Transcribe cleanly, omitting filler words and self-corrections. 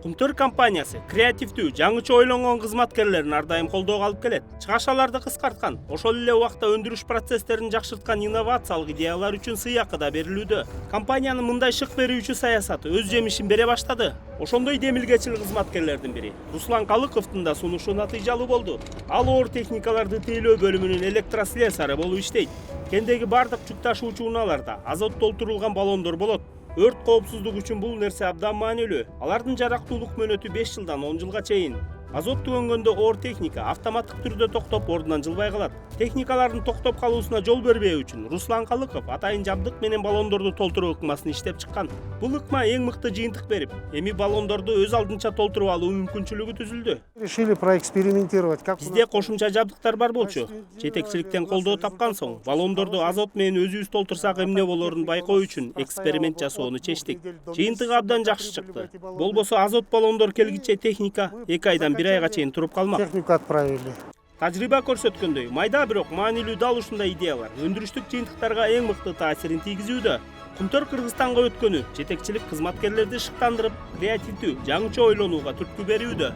Кумтөр компаниясы креативдүү, жаңыча ойлонгон кызматкерлерин ар дайым колдоого алып келет. Чыгашаларды кыскарткан, ошол эле убакта өндүрүш процесстерин жакшырткан инновациялык идеялар үчүн сыйакы да берилүүдө. Компаниянын мындай шык берүүчү саясаты өз жемишин бере баштады. Ошондой демилгечил кызматкерлердин бири Руслан Калыковдун да сунушу натыйжалуу болду. Ал оор техникаларды тейлөө бөлүмүнүн электрослесары болуп иштейт. Кендеги бардык жүк ташуучу унааларда азот толтурулган баллондор болот. Өрт коопсуздугу үчүн бул нерсе абдан маанилүү. Алардын жарактуулук мөөнөтү 5 жылдан 10 жылга чейин. Азот түгөнгөндө оор техника автоматтык түрдө токтоп ордунан жылбай калат. Техникалардын токтоп калуусуна жол бербөө үчүн Руслан Калыков атайын жабдык менен баллондорду толтуруу ыкмасын иштеп чыккан. Бул ыкма эң мыкты жыйынтык берип, эми баллондорду өз алдынча толтуруп алуу мүмкүнчүлүгү түзүлдү. Решили проэкспериментировать. Бизде кошумча жабдыктар бар болчу. Жетекчиликтен колдоо тапкан соң, баллондорду азот менен өзүбүз толтурсак эмне болорун байкоо үчүн эксперимент жасоону чечтик. Жыйынтыгы абдан жакшы чыкты. Болбосо азот баллондор келгиче техника 2 айдан 1 айга чейин туруп калмак. Технику отправили. Тажрыйба көрсөткөндөй, майда бирок маанилүү дал ушундай идеялар өндүрүштүк жыйынтыктарга эң мыкты таасирин тийгизүүдө. Кумтөр Кыргызстанга өткөнү жетекчилик кызматкерлерди шыктандырып, креативдүү, жаңыча ойлонууга түрткү берүүдө.